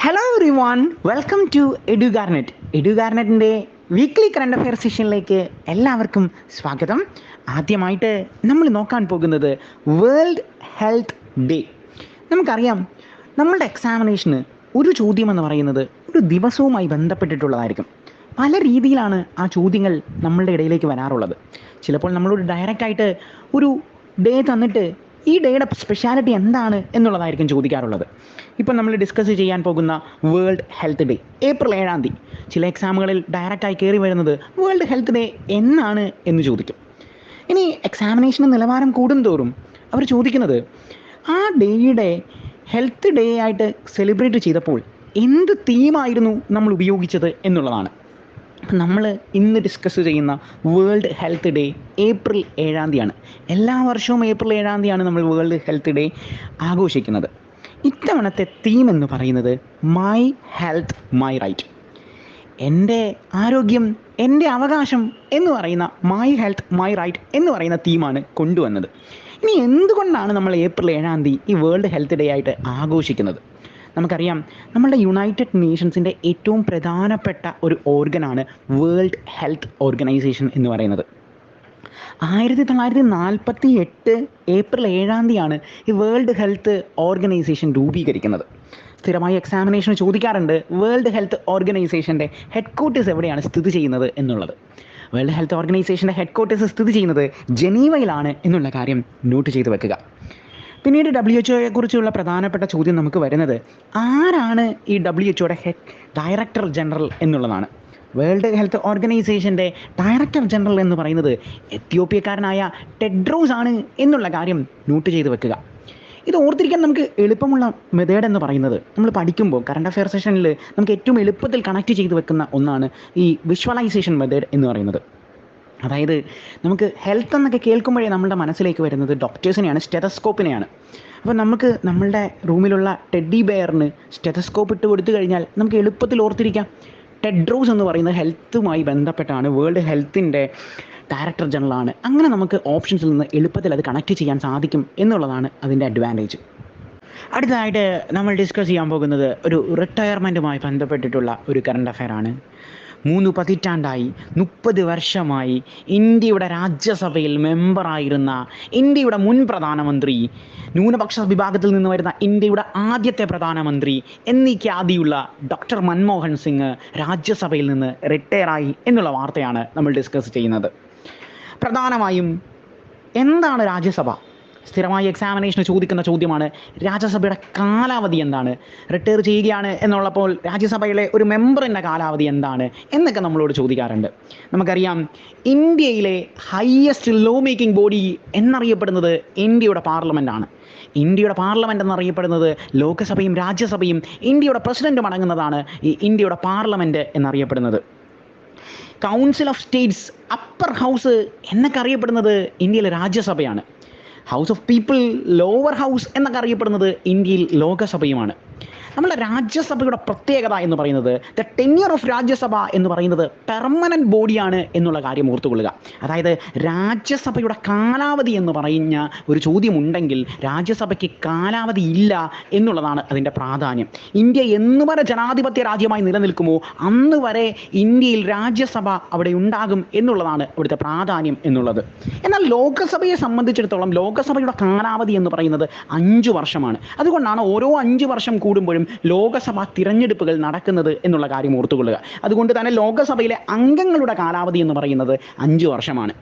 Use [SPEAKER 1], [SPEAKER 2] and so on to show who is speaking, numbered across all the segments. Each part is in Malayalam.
[SPEAKER 1] Hello everyone, welcome to Edugarnet. എഡ്യൂഗാർനെറ്റിൻ്റെ വീക്ക്ലി കറണ്ട് അഫെയർ സെഷനിലേക്ക് എല്ലാവർക്കും സ്വാഗതം. ആദ്യമായിട്ട് നമ്മൾ നോക്കാൻ പോകുന്നത് വേൾഡ് ഹെൽത്ത് ഡേ. നമുക്കറിയാം, നമ്മളുടെ എക്സാമിനേഷന് ഒരു ചോദ്യം എന്ന് പറയുന്നത് ഒരു ദിവസവുമായി ബന്ധപ്പെട്ടിട്ടുള്ളതായിരിക്കും. പല രീതിയിലാണ് ആ ചോദ്യങ്ങൾ നമ്മളുടെ ഇടയിലേക്ക് വരാറുള്ളത്. ചിലപ്പോൾ നമ്മളോട് ഡയറക്റ്റായിട്ട് ഒരു ഡേ തന്നിട്ട് ഈ ഡേയുടെ സ്പെഷ്യാലിറ്റി എന്താണ് എന്നുള്ളതായിരിക്കും ചോദിക്കാറുള്ളത്. ഇപ്പം നമ്മൾ ഡിസ്കസ് ചെയ്യാൻ പോകുന്ന വേൾഡ് ഹെൽത്ത് ഡേ ഏപ്രിൽ 7-ാം തീയതി. ചില എക്സാമുകളിൽ ഡയറക്റ്റായി കയറി വരുന്നത് വേൾഡ് ഹെൽത്ത് ഡേ എന്നാണ് എന്ന് ചോദിക്കും. ഇനി എക്സാമിനേഷന് നിലവാരം കൂടുന്തോറും അവർ ചോദിക്കുന്നത് ആ ഡേയുടെ ഹെൽത്ത് ഡേ ആയിട്ട് സെലിബ്രേറ്റ് ചെയ്തപ്പോൾ എന്ത് തീമായിരുന്നു നമ്മൾ ഉപയോഗിച്ചത് എന്നുള്ളതാണ്. നമ്മൾ ഇന്ന് ഡിസ്കസ് ചെയ്യുന്ന വേൾഡ് ഹെൽത്ത് ഡേ ഏപ്രിൽ 7-ാം തീയതിയാണ്. എല്ലാ വർഷവും ഏപ്രിൽ 7-ാം തീയതിയാണ് നമ്മൾ വേൾഡ് ഹെൽത്ത് ഡേ ആഘോഷിക്കുന്നത്. ഇത്തവണത്തെ തീം എന്ന് പറയുന്നത് മൈ ഹെൽത്ത് മൈ റൈറ്റ്, എൻ്റെ ആരോഗ്യം എൻ്റെ അവകാശം എന്ന് പറയുന്ന മൈ ഹെൽത്ത് മൈ റൈറ്റ് എന്ന് പറയുന്ന തീമാണ് കൊണ്ടുവന്നത്. ഇനി എന്തുകൊണ്ടാണ് നമ്മൾ ഏപ്രിൽ 7-ാം തീയതി ഈ വേൾഡ് ഹെൽത്ത് ഡേ ആയിട്ട് ആഘോഷിക്കുന്നത്? നമുക്കറിയാം, നമ്മളുടെ യുണൈറ്റഡ് നേഷൻസിൻ്റെ ഏറ്റവും പ്രധാനപ്പെട്ട ഒരു ഓർഗനാണ് വേൾഡ് ഹെൽത്ത് ഓർഗനൈസേഷൻ എന്ന് പറയുന്നത്. 1948 ഏപ്രിൽ 7-ാം തീയതിയാണ് ഈ വേൾഡ് ഹെൽത്ത് ഓർഗനൈസേഷൻ രൂപീകരിക്കുന്നത്. സ്ഥിരമായി എക്സാമിനേഷൻ ചോദിക്കാറുണ്ട് വേൾഡ് ഹെൽത്ത് ഓർഗനൈസേഷൻ്റെ ഹെഡ് ക്വാർട്ടേഴ്സ് എവിടെയാണ് സ്ഥിതി ചെയ്യുന്നത് എന്നുള്ളത്. വേൾഡ് ഹെൽത്ത് ഓർഗനൈസേഷൻ്റെ ഹെഡ് ക്വാർട്ടേഴ്സ് സ്ഥിതി ചെയ്യുന്നത് ജനീവയിലാണ് എന്നുള്ള കാര്യം നോട്ട് ചെയ്ത് വെക്കുക. പിന്നീട് WHO കുറിച്ചുള്ള പ്രധാനപ്പെട്ട ചോദ്യം നമുക്ക് വരുന്നത് ആരാണ് ഈ WHO ഹെഡ് ഡയറക്ടർ ജനറൽ എന്നുള്ളതാണ്. വേൾഡ് ഹെൽത്ത് ഓർഗനൈസേഷൻ്റെ ഡയറക്ടർ ജനറൽ എന്ന് പറയുന്നത് എത്യോപ്യക്കാരനായ ടെഡ്രോസ് ആണ് എന്നുള്ള കാര്യം നോട്ട് ചെയ്ത് വെക്കുക. ഇത് ഓർത്തിരിക്കാൻ നമുക്ക് എളുപ്പമുള്ള മെത്തേഡ് എന്ന് പറയുന്നത് നമ്മൾ പഠിക്കുമ്പോൾ കറണ്ട് അഫെയർ സെഷനിൽ നമുക്ക് ഏറ്റവും എളുപ്പത്തിൽ കണക്ട് ചെയ്ത് വെക്കുന്ന ഒന്നാണ് ഈ വിഷ്വലൈസേഷൻ മെത്തേഡ് എന്ന് പറയുന്നത്. അതായത് നമുക്ക് ഹെൽത്ത് എന്നൊക്കെ കേൾക്കുമ്പോഴേ നമ്മുടെ മനസ്സിലേക്ക് വരുന്നത് ഡോക്ടേഴ്സിനെയാണ്, സ്റ്റെതസ്കോപ്പിനെയാണ്. അപ്പോൾ നമുക്ക് നമ്മളുടെ റൂമിലുള്ള ടെഡ്ഡി ബെയറിന് സ്റ്റെതസ്കോപ്പ് ഇട്ട് കൊടുത്തു കഴിഞ്ഞാൽ നമുക്ക് എളുപ്പത്തിൽ ഓർത്തിരിക്കാം. ടെഡ്രോസ് എന്ന് പറയുന്നത് ഹെൽത്തുമായി ബന്ധപ്പെട്ടാണ്, വേൾഡ് ഹെൽത്തിൻ്റെ ഡയറക്ടർ ജനറലാണ്. അങ്ങനെ നമുക്ക് ഓപ്ഷൻസിൽ നിന്ന് എളുപ്പത്തിൽ അത് കണക്ട് ചെയ്യാൻ സാധിക്കും എന്നുള്ളതാണ് അതിൻ്റെ അഡ്വാൻറ്റേജ്. അടുത്തതായിട്ട് നമ്മൾ ഡിസ്കസ് ചെയ്യാൻ പോകുന്നത് ഒരു റിട്ടയർമെൻറ്റുമായി ബന്ധപ്പെട്ടിട്ടുള്ള ഒരു കറണ്ട് അഫെയർ ആണ്. 3 പതിറ്റാണ്ടായി 30 വർഷമായി ഇന്ത്യയുടെ രാജ്യസഭയിൽ മെമ്പറായിരുന്ന ഇന്ത്യയുടെ മുൻ പ്രധാനമന്ത്രി, ന്യൂനപക്ഷ വിഭാഗത്തിൽ നിന്ന് വരുന്ന ഇന്ത്യയുടെ ആദ്യത്തെ പ്രധാനമന്ത്രി എന്നീ ഖ്യാതിയുള്ള ഡോക്ടർ മൻമോഹൻ സിംഗ് രാജ്യസഭയിൽ നിന്ന് റിട്ടയറായി എന്നുള്ള വാർത്തയാണ് നമ്മൾ ഡിസ്കസ് ചെയ്യുന്നത്. പ്രധാനമായും എന്താണ് രാജ്യസഭ? സ്ഥിരമായി എക്സാമിനേഷന് ചോദിക്കുന്ന ചോദ്യമാണ്. രാജ്യസഭയുടെ കാലാവധി എന്താണ്? റിട്ടയർ ചെയ്യുകയാണ് എന്നുള്ളപ്പോൾ രാജ്യസഭയിലെ ഒരു മെമ്പറിൻ്റെ കാലാവധി എന്താണ് എന്നൊക്കെ നമ്മളോട് ചോദിക്കാറുണ്ട്. നമുക്കറിയാം, ഇന്ത്യയിലെ ഹയസ്റ്റ് ലോ മേക്കിംഗ് ബോഡി എന്നറിയപ്പെടുന്നത് ഇന്ത്യയുടെ പാർലമെൻറ്റാണ്. ഇന്ത്യയുടെ പാർലമെൻറ്റ് എന്നറിയപ്പെടുന്നത് ലോകസഭയും രാജ്യസഭയും ഇന്ത്യയുടെ പ്രസിഡൻറ്റും അടങ്ങുന്നതാണ് ഈ ഇന്ത്യയുടെ പാർലമെൻറ്റ് എന്നറിയപ്പെടുന്നത്. Council of states, upper house എന്നൊക്കെ അറിയപ്പെടുന്നത് ഇന്ത്യയിലെ രാജ്യസഭയാണ്. House of people, lower house എന്നൊക്കെ അറിയപ്പെടുന്നത് ഇന്ത്യയിൽ ലോകസഭയുമാണ്. നമ്മുടെ രാജ്യസഭയുടെ പ്രത്യേകത എന്ന് പറയുന്നത് ദ ടെന്യൂർ ഓഫ് രാജ്യസഭ എന്ന് പറയുന്നത് പെർമനൻറ്റ് ബോഡിയാണ് എന്നുള്ള കാര്യം ഓർത്തുകൊള്ളുക. അതായത് രാജ്യസഭയുടെ കാലാവധി എന്ന് പറഞ്ഞ ഒരു ചോദ്യമുണ്ടെങ്കിൽ രാജ്യസഭയ്ക്ക് കാലാവധി ഇല്ല എന്നുള്ളതാണ് അതിൻ്റെ പ്രാധാന്യം. ഇന്ത്യ എന്ന് വരെ ജനാധിപത്യ രാജ്യമായി നിലനിൽക്കുമോ അന്ന് വരെ ഇന്ത്യയിൽ രാജ്യസഭ അവിടെ ഉണ്ടാകും എന്നുള്ളതാണ് ഇവിടുത്തെ പ്രാധാന്യം എന്നുള്ളത്. എന്നാൽ ലോകസഭയെ സംബന്ധിച്ചിടത്തോളം ലോകസഭയുടെ കാലാവധി എന്ന് പറയുന്നത് 5 വർഷമാണ്. അതുകൊണ്ടാണ് ഓരോ 5 വർഷം കൂടുമ്പോഴും ലോകസഭാ തിരഞ്ഞെടുപ്പുകൾ നടക്കുന്നത് എന്നുള്ള കാര്യം ഓർത്തുകൊള്ളുക. അതുകൊണ്ട് തന്നെ ലോകസഭയിലെ അംഗങ്ങളുടെ കാലാവധി എന്ന് പറയുന്നത് 5 വർഷമാണ്.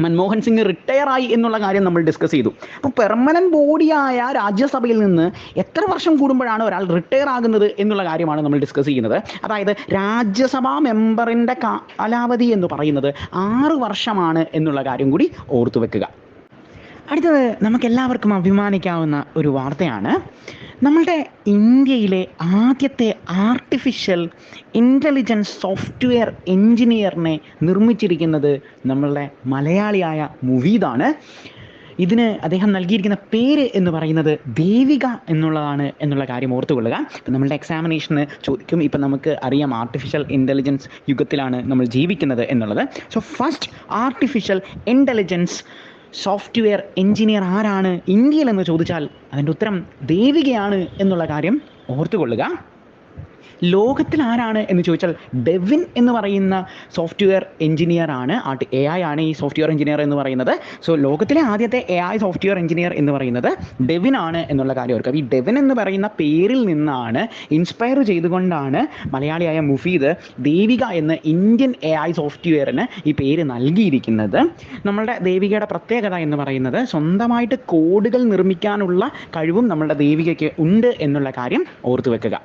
[SPEAKER 1] മൻമോഹൻ സിംഗ് റിട്ടയറായി എന്നുള്ള കാര്യം നമ്മൾ ഡിസ്കസ് ചെയ്തു. അപ്പോൾ പെർമനൻറ്റ് ബോഡിയായ രാജ്യസഭയിൽ നിന്ന് എത്ര വർഷം കൂടുമ്പോഴാണ് ഒരാൾ റിട്ടയർ ആകുന്നത് എന്നുള്ള കാര്യമാണ് നമ്മൾ ഡിസ്കസ് ചെയ്യുന്നത്. അതായത് രാജ്യസഭാ മെമ്പറിൻ്റെ കാലാവധി എന്ന് പറയുന്നത് 6 വർഷമാണ് എന്നുള്ള കാര്യം കൂടി ഓർത്തു വെക്കുക. അടുത്തത് നമുക്കെല്ലാവർക്കും അഭിമാനിക്കാവുന്ന ഒരു വാർത്തയാണ്. നമ്മളുടെ ഇന്ത്യയിലെ ആദ്യത്തെ ആർട്ടിഫിഷ്യൽ ഇൻ്റലിജൻസ് സോഫ്റ്റ്വെയർ എൻജിനീയറിനെ നിർമ്മിച്ചിരിക്കുന്നത് നമ്മളുടെ മലയാളിയായ മുവീദാണ്. ഇതിന് അദ്ദേഹം നൽകിയിരിക്കുന്ന പേര് എന്ന് പറയുന്നത് ദേവിക എന്നുള്ളതാണ് എന്നുള്ള കാര്യം ഓർത്തുകൊള്ളുക. ഇപ്പം നമ്മളുടെ എക്സാമിനേഷന് ചോദിക്കും. ഇപ്പം നമുക്ക് അറിയാം ആർട്ടിഫിഷ്യൽ ഇൻ്റലിജൻസ് യുഗത്തിലാണ് നമ്മൾ ജീവിക്കുന്നത് എന്നുള്ളത്. So first artificial intelligence software engineer ആരാണ് ഇന്ത്യയിലെന്ന് ചോദിച്ചാൽ അതിൻ്റെ ഉത്തരം ദേവികയാണ് എന്നുള്ള കാര്യം ഓർത്തുകൊള്ളുക. ലോകത്തിൽ ആരാണ് എന്ന് ചോദിച്ചാൽ ഡെവിൻ എന്ന് പറയുന്ന സോഫ്റ്റ്വെയർ എഞ്ചിനീയർ ആണ്, AI ആണ് ഈ സോഫ്റ്റ്വെയർ എഞ്ചിനീയർ എന്ന് പറയുന്നത്. സോ ലോകത്തിലെ ആദ്യത്തെ AI സോഫ്റ്റ്വെയർ എഞ്ചിനീയർ എന്ന് പറയുന്നത് ഡെവിൻ ആണ് എന്നുള്ള കാര്യം ഓർക്കുക. ഈ ഡെവിൻ എന്ന് പറയുന്ന പേരിൽ നിന്നാണ് ഇൻസ്പയർ ചെയ്തുകൊണ്ടാണ് മലയാളിയായ മുഫീദ് ദേവിക എന്ന ഇന്ത്യൻ AI സോഫ്റ്റ്വെയറിന് ഈ പേര് നൽകിയിരിക്കുന്നത്. നമ്മളുടെ ദേവികയുടെ പ്രത്യേകത എന്ന് പറയുന്നത് സ്വന്തമായിട്ട് കോഡുകൾ നിർമ്മിക്കാനുള്ള കഴിവും നമ്മളുടെ ദേവികയ്ക്ക് ഉണ്ട് എന്നുള്ള കാര്യം ഓർത്തു വെക്കുക.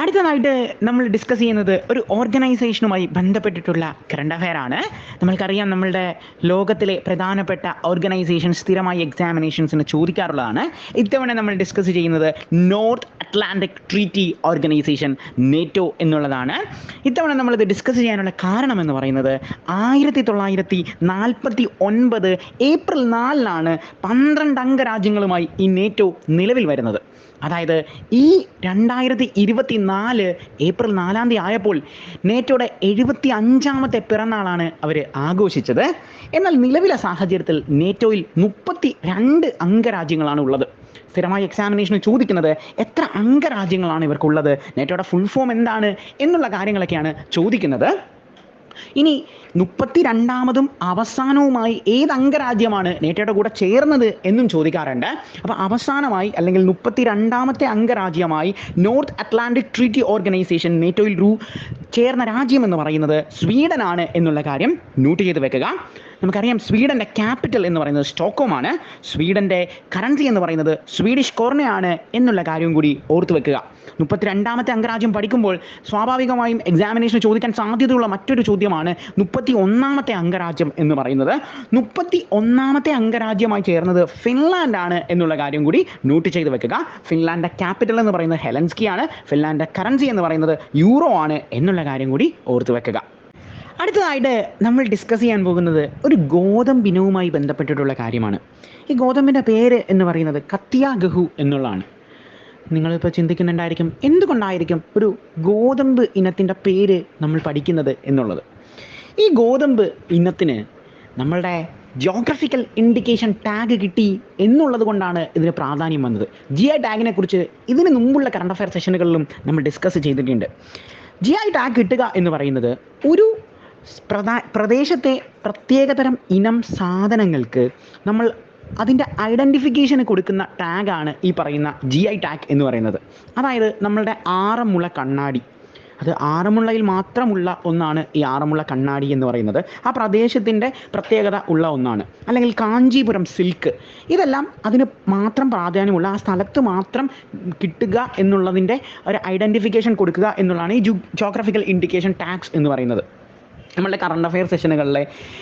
[SPEAKER 1] അടുത്തതായിട്ട് നമ്മൾ ഡിസ്കസ് ചെയ്യുന്നത് ഒരു ഓർഗനൈസേഷനുമായി ബന്ധപ്പെട്ടിട്ടുള്ള കറണ്ട് അഫെയർ ആണ്. നമ്മൾക്കറിയാം നമ്മളുടെ ലോകത്തിലെ പ്രധാനപ്പെട്ട ഓർഗനൈസേഷൻ സ്ഥിരമായി എക്സാമിനേഷൻസിന് ചോദിക്കാറുള്ളതാണ്. ഇത്തവണ നമ്മൾ ഡിസ്കസ് ചെയ്യുന്നത് north Atlantic treaty organisation NATO എന്നുള്ളതാണ്. ഇത്തവണ നമ്മളിത് ഡിസ്കസ് ചെയ്യാനുള്ള കാരണം എന്ന് പറയുന്നത് 1949 ഏപ്രിൽ 4 12 അംഗരാജ്യങ്ങളുമായി ഈ നേറ്റോ നിലവിൽ വരുന്നത്. അതായത് ഈ 2024 ഏപ്രിൽ 4 ആയപ്പോൾ നേറ്റോയുടെ 75ാമത്തെ പിറന്നാളാണ് അവർ ആഘോഷിച്ചത്. എന്നാൽ നിലവിലെ സാഹചര്യത്തിൽ നേറ്റോയിൽ 32 അംഗരാജ്യങ്ങളാണ് ഉള്ളത്. സ്ഥിരമായി എക്സാമിനേഷന് ചോദിക്കുന്നത് എത്ര അംഗരാജ്യങ്ങളാണ് ഇവർക്കുള്ളത്, നേറ്റോയുടെ ഫുൾ ഫോം എന്താണ് എന്നുള്ള കാര്യങ്ങളൊക്കെയാണ് ചോദിക്കുന്നത്. ഇനി 32ാമതും അവസാനവുമായി ഏത് അംഗരാജ്യമാണ് നേറ്റോയുടെ കൂടെ ചേർന്നത് എന്നും ചോദിക്കാറുണ്ട്. അപ്പോൾ അവസാനമായി അല്ലെങ്കിൽ 32ാമത്തെ അംഗരാജ്യമായി നോർത്ത് അറ്റ്ലാന്റിക് ട്രീറ്റി ഓർഗനൈസേഷൻ നേറ്റോയിൽ ചേർന്ന രാജ്യം എന്ന് പറയുന്നത് സ്വീഡനാണ് എന്നുള്ള കാര്യം നോട്ട് ചെയ്ത് വെക്കുക. നമുക്കറിയാം സ്വീഡൻ്റെ ക്യാപിറ്റൽ എന്ന് പറയുന്നത് സ്റ്റോക്ക്ഹോമാണ്. സ്വീഡൻ്റെ കറൻസി എന്ന് പറയുന്നത് സ്വീഡിഷ് കോർണയാണ് എന്നുള്ള കാര്യവും കൂടി ഓർത്തു വെക്കുക. 32ാമത്തെ അംഗരാജ്യം പഠിക്കുമ്പോൾ സ്വാഭാവികമായും എക്സാമിനേഷന് ചോദിക്കാൻ സാധ്യതയുള്ള മറ്റൊരു ചോദ്യമാണ് 31ാമത്തെ അംഗരാജ്യം എന്ന് പറയുന്നത്. 31ാമത്തെ അംഗരാജ്യമായി ചേർന്നത് ഫിൻലാൻഡ് ആണ് എന്നുള്ള കാര്യം കൂടി നോട്ട് ചെയ്ത് വെക്കുക. ഫിൻലാൻഡിൻ്റെ ക്യാപിറ്റൽ എന്ന് പറയുന്നത് ഹെലൻസ്കി ആണ്. ഫിൻലാൻഡിൻ്റെ കറൻസി എന്ന് പറയുന്നത് യൂറോ ആണ് എന്നുള്ള കാര്യം കൂടി ഓർത്തു വെക്കുക. അടുത്തതായിട്ട് നമ്മൾ ഡിസ്കസ് ചെയ്യാൻ പോകുന്നത് ഒരു ഗോതമ്പിനവുമായി ബന്ധപ്പെട്ടിട്ടുള്ള കാര്യമാണ്. ഈ ഗോതമ്പിൻ്റെ പേര് എന്ന് പറയുന്നത് കത്യാഗഹു എന്നുള്ളതാണ്. നിങ്ങളിപ്പോൾ ചിന്തിക്കുന്നുണ്ടായിരിക്കും എന്തുകൊണ്ടായിരിക്കും ഒരു ഗോതമ്പ് ഇനത്തിൻ്റെ പേര് നമ്മൾ പഠിക്കുന്നത് എന്നുള്ളത്. ഈ ഗോതമ്പ് ഇനത്തിന് നമ്മളുടെ ജിയോഗ്രഫിക്കൽ ഇൻഡിക്കേഷൻ ടാഗ് കിട്ടി എന്നുള്ളത് കൊണ്ടാണ് ഇതിന് പ്രാധാന്യം വന്നത്. GI ടാഗിനെ കുറിച്ച് ഇതിന് മുമ്പുള്ള കറണ്ട് അഫെയർ സെഷനുകളിലും നമ്മൾ ഡിസ്കസ് ചെയ്തിട്ടുണ്ട്. GI ടാഗ് കിട്ടുക എന്ന് പറയുന്നത് ഒരു പ്രദേശത്തെ പ്രത്യേകതരം ഇനം സാധനങ്ങൾക്ക് നമ്മൾ അതിൻ്റെ ഐഡൻറ്റിഫിക്കേഷന് കൊടുക്കുന്ന ടാഗാണ് ഈ പറയുന്ന GI ടാഗ് എന്ന് പറയുന്നത്. അതായത് നമ്മളുടെ ആറന്മുള കണ്ണാടി, അത് ആറന്മുളയിൽ മാത്രമുള്ള ഒന്നാണ് ഈ ആറന്മുള കണ്ണാടി എന്ന് പറയുന്നത്. ആ പ്രദേശത്തിൻ്റെ പ്രത്യേകത ഉള്ള ഒന്നാണ്. അല്ലെങ്കിൽ കാഞ്ചീപുരം സിൽക്ക്, ഇതെല്ലാം അതിന് മാത്രം പ്രാധാന്യമുള്ള ആ സ്ഥലത്ത് മാത്രം കിട്ടുക എന്നുള്ളതിൻ്റെ ഒരു ഐഡൻറ്റിഫിക്കേഷൻ കൊടുക്കുക എന്നുള്ളതാണ് ഈ ജിയോഗ്രഫിക്കൽ ഇൻഡിക്കേഷൻ ടാഗ്സ് എന്ന് പറയുന്നത്. നമ്മളുടെ കറണ്ട് അഫെയർ സെഷനുകളിലെ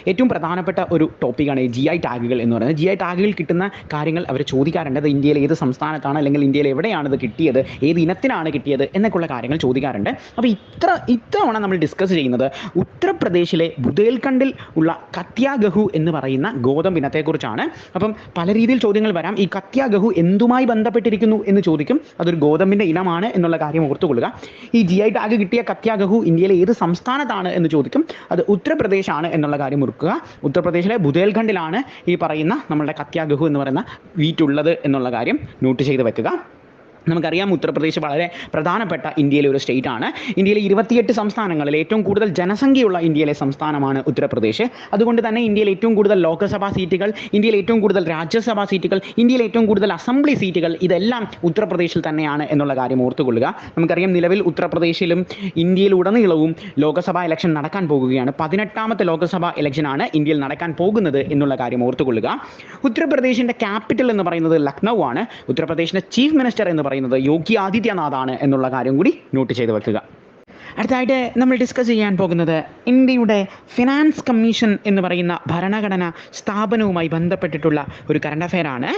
[SPEAKER 1] ഏറ്റവും പ്രധാനപ്പെട്ട ഒരു ടോപ്പിക്കാണ് ഈ GI ടാഗുകൾ എന്ന് പറയുന്നത്. GI ടാഗുകൾ കിട്ടുന്ന കാര്യങ്ങൾ അവർ ചോദിക്കാറുണ്ട്. അത് ഇന്ത്യയിൽ ഏത് സംസ്ഥാനത്താണ് അല്ലെങ്കിൽ ഇന്ത്യയിൽ എവിടെയാണ് ഇത് കിട്ടിയത്, ഏത് ഇനത്തിനാണ് കിട്ടിയത് എന്നൊക്കെയുള്ള കാര്യങ്ങൾ ചോദിക്കാറുണ്ട്. അപ്പോൾ ഇത്തവണ നമ്മൾ ഡിസ്കസ് ചെയ്യുന്നത് ഉത്തർപ്രദേശിലെ ബുദേൽഖണ്ഡിൽ ഉള്ള കത്യാഗഹു എന്ന് പറയുന്ന ഗോതമ്പ് ഇനത്തെക്കുറിച്ചാണ്. അപ്പം പല രീതിയിൽ ചോദ്യങ്ങൾ വരാം. ഈ കത്യാഗഹു എന്തുമായി ബന്ധപ്പെട്ടിരിക്കുന്നു എന്ന് ചോദിക്കും. അതൊരു ഗോതമ്പിൻ്റെ ഇനമാണ് എന്നുള്ള കാര്യം ഓർത്തുകൊള്ളുക. ഈ GI ടാഗ് കിട്ടിയ കത്യാഗഹു ഇന്ത്യയിലെ ഏത് സംസ്ഥാനത്താണ് എന്ന് ചോദിക്കും. അത് ഉത്തർപ്രദേശാണ് എന്നുള്ള കാര്യം ഓർക്കുക. ഉത്തർപ്രദേശിലെ ബുദേൽഖണ്ഡിലാണ് ഈ പറയുന്ന നമ്മളുടെ കത്യാഗഹു എന്ന് പറയുന്ന വീറ്റുള്ളത് എന്നുള്ള കാര്യം നോട്ട് ചെയ്ത് വെക്കുക. നമുക്കറിയാം ഉത്തർപ്രദേശ് വളരെ പ്രധാനപ്പെട്ട ഇന്ത്യയിലെ ഒരു സ്റ്റേറ്റ് ആണ്. ഇന്ത്യയിലെ 28 സംസ്ഥാനങ്ങളിൽ ഏറ്റവും കൂടുതൽ ജനസംഖ്യയുള്ള ഇന്ത്യയിലെ സംസ്ഥാനമാണ് ഉത്തർപ്രദേശ്. അതുകൊണ്ട് തന്നെ ഇന്ത്യയിൽ ഏറ്റവും കൂടുതൽ ലോക്സഭാ സീറ്റുകൾ, ഇന്ത്യയിൽ ഏറ്റവും കൂടുതൽ രാജ്യസഭാ സീറ്റുകൾ, ഇന്ത്യയിൽ ഏറ്റവും കൂടുതൽ അസംബ്ലി സീറ്റുകൾ ഇതെല്ലാം ഉത്തർപ്രദേശിൽ തന്നെയാണ് എന്നുള്ള കാര്യം ഓർത്തുകൊള്ളുക. നമുക്കറിയാം നിലവിൽ ഉത്തർപ്രദേശിലും ഇന്ത്യയിലുടനീളവും ലോക്സഭാ ഇലക്ഷൻ നടക്കാൻ പോകുകയാണ്. 18ാമത്തെ ലോക്സഭാ ഇലക്ഷനാണ് ഇന്ത്യയിൽ നടക്കാൻ പോകുന്നത് എന്നുള്ള കാര്യം ഓർത്തുകൊള്ളുക. ഉത്തർപ്രദേശിൻ്റെ ക്യാപിറ്റൽ എന്ന് പറയുന്നത് ലക്നൗ ആണ്. ഉത്തർപ്രദേശിൻ്റെ ചീഫ് മിനിസ്റ്റർ എന്ന് പറയുന്നത് യോഗി ആദിത്യനാഥാണ് എന്നുള്ള കാര്യം കൂടി നോട്ട് ചെയ്ത് വെക്കുക. അടുത്തായിട്ട് നമ്മൾ ഡിസ്കസ് ചെയ്യാൻ പോകുന്നത് ഇന്ത്യയുടെ ഫിനാൻസ് കമ്മീഷൻ എന്ന് പറയുന്ന ഭരണഘടനാ സ്ഥാപനവുമായി ബന്ധപ്പെട്ടിട്ടുള്ള ഒരു കറണ്ട് അഫെയർ ആണ്.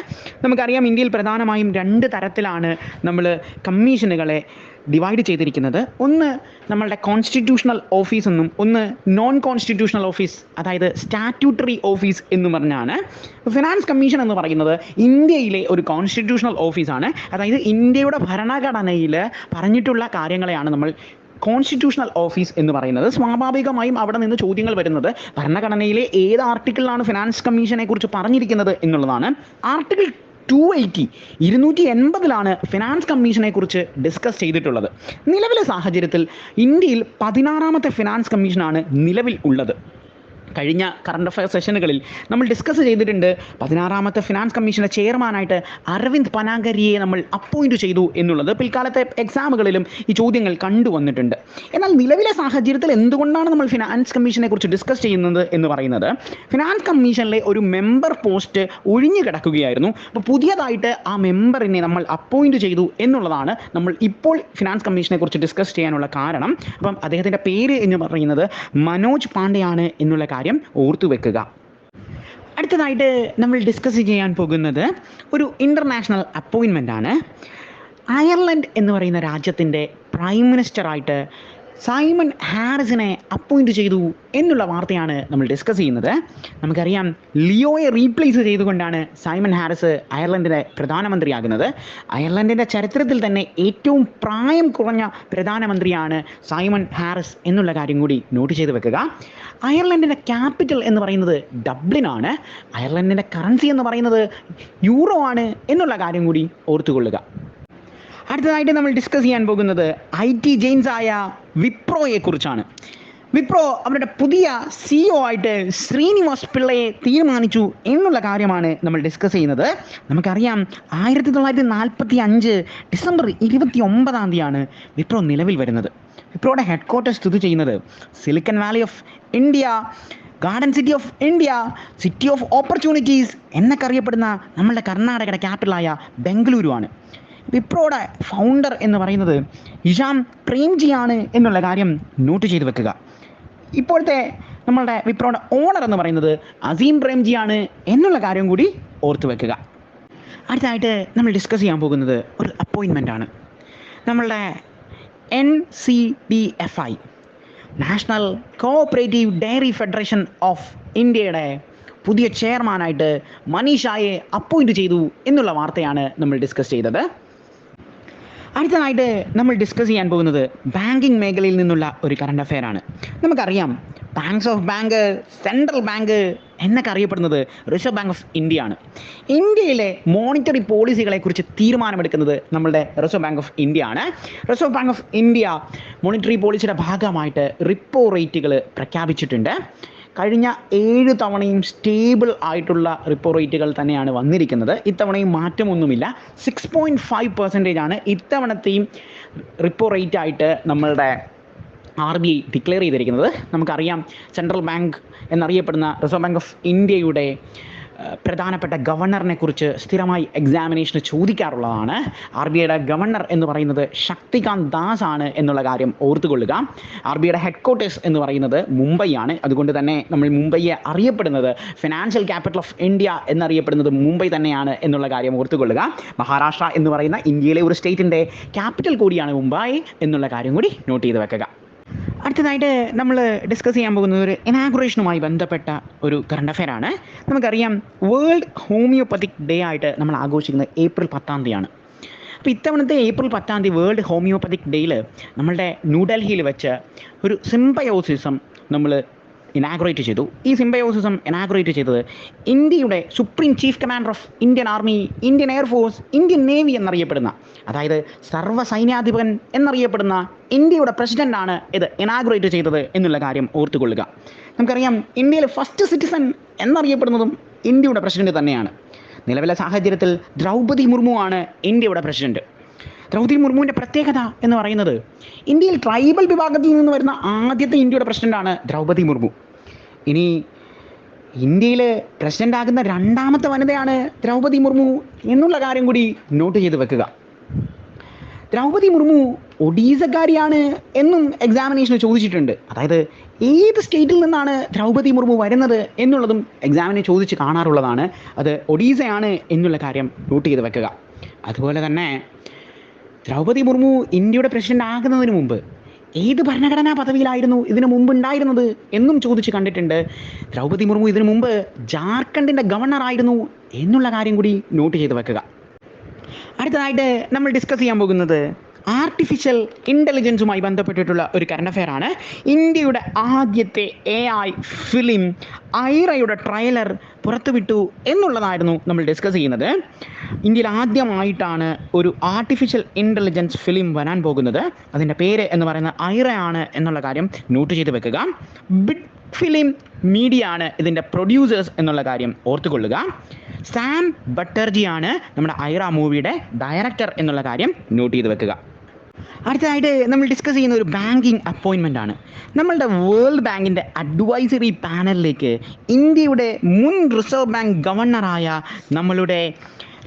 [SPEAKER 1] നമുക്കറിയാം ഇന്ത്യയിൽ പ്രധാനമായും 2 തരത്തിലാണ് നമ്മൾ കമ്മീഷനുകളെ ഡിവൈഡ് ചെയ്തിരിക്കുന്നത്. ഒന്ന് നമ്മളുടെ കോൺസ്റ്റിറ്റ്യൂഷണൽ ഓഫീസ് എന്നും ഒന്ന് നോൺ കോൺസ്റ്റിറ്റ്യൂഷണൽ ഓഫീസ്, അതായത് സ്റ്റാറ്റ്യൂട്ടറി ഓഫീസ് എന്ന് പറഞ്ഞാണ്. ഫിനാൻസ് കമ്മീഷൻ എന്ന് പറയുന്നത് ഇന്ത്യയിലെ ഒരു കോൺസ്റ്റിറ്റ്യൂഷണൽ ഓഫീസാണ്. അതായത് ഇന്ത്യയുടെ ഭരണഘടനയിൽ പറഞ്ഞിട്ടുള്ള കാര്യങ്ങളെയാണ് നമ്മൾ കോൺസ്റ്റിറ്റ്യൂഷണൽ ഓഫീസ് എന്ന് പറയുന്നത്. സ്വാഭാവികമായും അവിടെ നിന്ന് ചോദ്യങ്ങൾ വരുന്നത് ഭരണഘടനയിലെ ഏത് ആർട്ടിക്കിളിലാണ് ഫിനാൻസ് കമ്മീഷനെ കുറിച്ച് പറഞ്ഞിരിക്കുന്നത് എന്നുള്ളതാണ്. ആർട്ടിക്കിൾ 280 ഫിനാൻസ് കമ്മീഷനെ കുറിച്ച് ഡിസ്കസ് ചെയ്തിട്ടുള്ളത്. നിലവിലെ സാഹചര്യത്തിൽ ഇന്ത്യയിൽ 16ാമത്തെ ഫിനാൻസ് കമ്മീഷനാണ് നിലവിൽ ഉള്ളത്. കഴിഞ്ഞ കറണ്ട് അഫയർ സെഷനുകളിൽ നമ്മൾ ഡിസ്കസ് ചെയ്തിട്ടുണ്ട് 16ാമത്തെ ഫിനാൻസ് കമ്മീഷൻ്റെ ചെയർമാനായിട്ട് അരവിന്ദ് പനാഗരിയെ നമ്മൾ അപ്പോയിൻറ്റ് ചെയ്തു എന്നുള്ളത്. പിൽക്കാലത്തെ എക്സാമുകളിലും ഈ ചോദ്യങ്ങൾ കണ്ടുവന്നിട്ടുണ്ട്. എന്നാൽ നിലവിലെ സാഹചര്യത്തിൽ എന്തുകൊണ്ടാണ് നമ്മൾ ഫിനാൻസ് കമ്മീഷനെ കുറിച്ച് ഡിസ്കസ് ചെയ്യുന്നത് എന്ന് പറയുന്നത്, ഫിനാൻസ് കമ്മീഷനിലെ ഒരു മെമ്പർ പോസ്റ്റ് ഒഴിഞ്ഞു കിടക്കുകയായിരുന്നു. അപ്പോൾ പുതിയതായിട്ട് ആ മെമ്പറിനെ നമ്മൾ അപ്പോയിൻറ്റ് ചെയ്തു എന്നുള്ളതാണ് നമ്മൾ ഇപ്പോൾ ഫിനാൻസ് കമ്മീഷനെ കുറിച്ച് ഡിസ്കസ് ചെയ്യാനുള്ള കാരണം. അപ്പം അദ്ദേഹത്തിൻ്റെ പേര് എന്ന് പറയുന്നത് മനോജ് പാണ്ഡെയാണ് എന്നുള്ള കാര്യം ഓർത്തു വെക്കുക. അടുത്തതായിട്ട് നമ്മൾ ഡിസ്കസ് ചെയ്യാൻ പോകുന്നത് ഒരു ഇൻ്റർനാഷണൽ അപ്പോയിൻമെൻ്റ് ആണ്. അയർലൻഡ് എന്ന് പറയുന്ന രാജ്യത്തിൻ്റെ പ്രൈം മിനിസ്റ്ററായിട്ട് സൈമൺ ഹാരിസിനെ അപ്പോയിൻറ്റ് ചെയ്തു എന്നുള്ള വാർത്തയാണ് നമ്മൾ ഡിസ്കസ് ചെയ്യുന്നത്. നമുക്കറിയാം, ലിയോയെ റീപ്ലേസ് ചെയ്തുകൊണ്ടാണ് സൈമൺ ഹാരിസ് അയർലൻഡിൻ്റെ പ്രധാനമന്ത്രിയാകുന്നത്. അയർലൻഡിൻ്റെ ചരിത്രത്തിൽ തന്നെ ഏറ്റവും പ്രായം കുറഞ്ഞ പ്രധാനമന്ത്രിയാണ് സൈമൺ ഹാരിസ് എന്നുള്ള കാര്യം കൂടി നോട്ട് ചെയ്ത് വെക്കുക. അയർലൻഡിൻ്റെ ക്യാപിറ്റൽ എന്ന് പറയുന്നത് ഡബ്ലിനാണ്. അയർലൻഡിൻ്റെ കറൻസി എന്ന് പറയുന്നത് യൂറോ ആണ് എന്നുള്ള കാര്യം കൂടി ഓർത്തുകൊള്ളുക. അടുത്തതായിട്ട് നമ്മൾ ഡിസ്കസ് ചെയ്യാൻ പോകുന്നത് IT ജെയിൻസായ വിപ്രോയെ കുറിച്ചാണ്. വിപ്രോ അവരുടെ പുതിയ CEO ആയിട്ട് ശ്രീനിവാസ് പിള്ളയെ തീരുമാനിച്ചു എന്നുള്ള കാര്യമാണ് നമ്മൾ ഡിസ്കസ് ചെയ്യുന്നത്. നമുക്കറിയാം, 1945 ഡിസംബർ 29 വിപ്രോ നിലവിൽ വരുന്നത്. വിപ്രോയുടെ ഹെഡ് ക്വാർട്ടേഴ്സ് സ്ഥിതി ചെയ്യുന്നത് silicon valley of India, garden city of India, city of opportunities എന്നൊക്കെ അറിയപ്പെടുന്ന നമ്മളുടെ കർണാടകയുടെ ക്യാപിറ്റലായ ബംഗളൂരു ആണ്. വിപ്രോയുടെ ഫൗണ്ടർ എന്ന് പറയുന്നത് ഇഷാം പ്രേംജിയാണ് എന്നുള്ള കാര്യം നോട്ട് ചെയ്ത് വെക്കുക. ഇപ്പോഴത്തെ നമ്മളുടെ വിപ്രോയുടെ ഓണർ എന്ന് പറയുന്നത് അസീം പ്രേംജിയാണ് എന്നുള്ള കാര്യം കൂടി ഓർത്ത് വെക്കുക. അടുത്തതായിട്ട് നമ്മൾ ഡിസ്കസ് ചെയ്യാൻ പോകുന്നത് ഒരു അപ്പോയിൻമെൻ്റ് ആണ്. നമ്മളുടെ NCDFI, national cooperative diary federation of ഇന്ത്യയുടെ പുതിയ ചെയർമാനായിട്ട് മനീഷായെ അപ്പോയിൻറ്റ് ചെയ്തു എന്നുള്ള വാർത്തയാണ് നമ്മൾ ഡിസ്കസ് ചെയ്തത്. അടുത്തതായിട്ട് നമ്മൾ ഡിസ്കസ് ചെയ്യാൻ പോകുന്നത് ബാങ്കിങ് മേഖലയിൽ നിന്നുള്ള ഒരു കറണ്ട് അഫെയർ ആണ്. നമുക്കറിയാം, banks of bank, central bank എന്നൊക്കെ അറിയപ്പെടുന്നത് റിസർവ് ബാങ്ക് ഓഫ് ഇന്ത്യ ആണ്. ഇന്ത്യയിലെ മോണിറ്ററി പോളിസികളെക്കുറിച്ച് തീരുമാനമെടുക്കുന്നത് നമ്മളുടെ റിസർവ് ബാങ്ക് ഓഫ് ഇന്ത്യ ആണ്. Reserve bank of India monetary പോളിസിയുടെ ഭാഗമായിട്ട് റിപ്പോ റേറ്റുകൾ പ്രഖ്യാപിച്ചിട്ടുണ്ട്. കഴിഞ്ഞ 7 തവണയും സ്റ്റേബിൾ ആയിട്ടുള്ള റിപ്പോ റേറ്റുകൾ തന്നെയാണ് വന്നിരിക്കുന്നത്. ഇത്തവണയും മാറ്റമൊന്നുമില്ല. 6.5% ഇത്തവണത്തെയും റിപ്പോ റേറ്റ് ആയിട്ട് നമ്മളുടെ RBI ഡിക്ലെയർ ചെയ്തിരിക്കുന്നത്. നമുക്കറിയാം, സെൻട്രൽ ബാങ്ക് എന്നറിയപ്പെടുന്ന റിസർവ് ബാങ്ക് ഓഫ് ഇന്ത്യയുടെ പ്രധാനപ്പെട്ട ഗവർണറിനെ കുറിച്ച് സ്ഥിരമായി എക്സാമിനേഷന് ചോദിക്കാറുള്ളതാണ്. RBIയുടെ ഗവർണർ എന്ന് പറയുന്നത് ശക്തികാന്ത് ദാസ് ആണ് എന്നുള്ള കാര്യം ഓർത്തുകൊള്ളുക. RBIയുടെ ഹെഡ് ക്വാർട്ടേഴ്സ് എന്ന് പറയുന്നത് മുംബൈ ആണ്. അതുകൊണ്ട് തന്നെ നമ്മൾ മുംബൈയെ അറിയപ്പെടുന്നത് ഫിനാൻഷ്യൽ ക്യാപിറ്റൽ ഓഫ് ഇന്ത്യ എന്നറിയപ്പെടുന്നത് മുംബൈ തന്നെയാണ് എന്നുള്ള കാര്യം ഓർത്തുകൊള്ളുക. മഹാരാഷ്ട്ര എന്ന് പറയുന്ന ഇന്ത്യയിലെ ഒരു സ്റ്റേറ്റിൻ്റെ ക്യാപിറ്റൽ കൂടിയാണ് മുംബൈ എന്നുള്ള കാര്യം കൂടി നോട്ട് ചെയ്ത് വെക്കുക. അടുത്തതായിട്ട് നമ്മൾ ഡിസ്കസ് ചെയ്യാൻ പോകുന്നത് ഒരു ഇനാഗുറേഷനുമായി ബന്ധപ്പെട്ട ഒരു കറണ്ട് അഫെയർ ആണ്. നമുക്കറിയാം, വേൾഡ് ഹോമിയോപ്പത്തിക് ഡേ ആയിട്ട് നമ്മൾ ആഘോഷിക്കുന്നത് ഏപ്രിൽ 10 അപ്പോൾ ഇത്തവണത്തെ ഏപ്രിൽ 10 വേൾഡ് ഹോമിയോപ്പത്തിക് ഡേയിൽ നമ്മളുടെ ന്യൂഡൽഹിയിൽ വെച്ച് ഒരു സിംബയോസിസം നമ്മൾ ഇനാഗുറേറ്റ് ചെയ്തു. ഈ സിംബയോസിസം ഇനാഗുറേറ്റ് ചെയ്തത് ഇന്ത്യയുടെ supreme chief commander of Indian army, Indian air force, Indian navy എന്നറിയപ്പെടുന്ന, അതായത് സർവ്വസൈന്യാധിപൻ എന്നറിയപ്പെടുന്ന ഇന്ത്യയുടെ പ്രസിഡൻ്റാണ് ഇത് ഇനാഗുറേറ്റ് ചെയ്തത് എന്നുള്ള കാര്യം ഓർത്തുകൊള്ളുക. നമുക്കറിയാം, ഇന്ത്യയിലെ ഫസ്റ്റ് സിറ്റിസൺ എന്നറിയപ്പെടുന്നതും ഇന്ത്യയുടെ പ്രസിഡന്റ് തന്നെയാണ്. നിലവിലെ സാഹചര്യത്തിൽ ദ്രൗപദി മുർമു ആണ് ഇന്ത്യയുടെ പ്രസിഡന്റ്. ദ്രൗപദി മുർമുവിൻ്റെ പ്രത്യേകത എന്ന് പറയുന്നത്, ഇന്ത്യയിൽ ട്രൈബൽ വിഭാഗത്തിൽ നിന്ന് വരുന്ന ആദ്യത്തെ ഇന്ത്യയുടെ പ്രസിഡൻ്റാണ് ദ്രൗപദി മുർമു. ഇനി ഇന്ത്യയിൽ പ്രസിഡൻ്റ് ആകുന്ന 2ാമത്തെ വനിതയാണ് ദ്രൗപദി മുർമു എന്നുള്ള കാര്യം കൂടി നോട്ട് ചെയ്ത് വെക്കുക. ദ്രൗപദി മുർമു ഒഡീസക്കാരിയാണ് എന്നും എക്സാമിനേഷന് ചോദിച്ചിട്ടുണ്ട്. അതായത് ഏത് സ്റ്റേറ്റിൽ നിന്നാണ് ദ്രൗപദി മുർമു വരുന്നത് എന്നുള്ളതും എക്സാമിന് ചോദിച്ച് കാണാറുള്ളതാണ്. അത് ഒഡീസയാണ് എന്നുള്ള കാര്യം നോട്ട് ചെയ്ത് വെക്കുക. അതുപോലെ തന്നെ ദ്രൗപദി മുർമു ഇന്ത്യയുടെ പ്രസിഡന്റ് ആകുന്നതിന് മുമ്പ് ഏത് ഭരണഘടനാ പദവിയിലായിരുന്നു ഇതിനു മുമ്പ് ഉണ്ടായിരുന്നത് എന്നും ചോദിച്ച് കണ്ടിട്ടുണ്ട്. ദ്രൗപദി മുർമു ഇതിനു മുമ്പ് ജാർഖണ്ഡിൻ്റെ ഗവർണറായിരുന്നു എന്നുള്ള കാര്യം കൂടി നോട്ട് ചെയ്ത് വെക്കുക. അടുത്തതായിട്ട് നമ്മൾ ഡിസ്കസ് ചെയ്യാൻ പോകുന്നത് ആർട്ടിഫിഷ്യൽ ഇൻ്റലിജൻസുമായി ബന്ധപ്പെട്ടിട്ടുള്ള ഒരു കറണ്ട് അഫെയർ ആണ്. ഇന്ത്യയുടെ ആദ്യത്തെ AI ഫിലിം ഐറയുടെ ട്രailer പുറത്തുവിട്ടു എന്നുള്ളതായിരുന്നു നമ്മൾ ഡിസ്കസ് ചെയ്യുന്നത്. ഇന്ത്യയിൽ ആദ്യമായിട്ടാണ് ഒരു ആർട്ടിഫിഷ്യൽ ഇൻ്റലിജൻസ് ഫിലിം വരാൻ പോകുന്നത്. അതിൻ്റെ പേര് എന്ന് പറയുന്നത് ഐറയാണ് എന്നുള്ള കാര്യം നോട്ട് ചെയ്ത് വെക്കുക. ബിഗ് ഫിലിം മീഡിയ ആണ് ഇതിൻ്റെ പ്രൊഡ്യൂസേഴ്സ് എന്നുള്ള കാര്യം ഓർത്തുകൊള്ളുക. സാം ബട്ടർജിയാണ് നമ്മുടെ ഐറ മൂവിയുടെ ഡയറക്ടർ എന്നുള്ള കാര്യം നോട്ട് ചെയ്ത് വെക്കുക. അടുത്തതായിട്ട് നമ്മൾ ഡിസ്കസ് ചെയ്യുന്ന ഒരു ബാങ്കിങ് അപ്പോയിൻമെൻ്റ് ആണ്. നമ്മളുടെ വേൾഡ് ബാങ്കിൻ്റെ അഡ്വൈസറി പാനലിലേക്ക് ഇന്ത്യയുടെ മുൻ റിസർവ് ബാങ്ക് ഗവർണറായ നമ്മളുടെ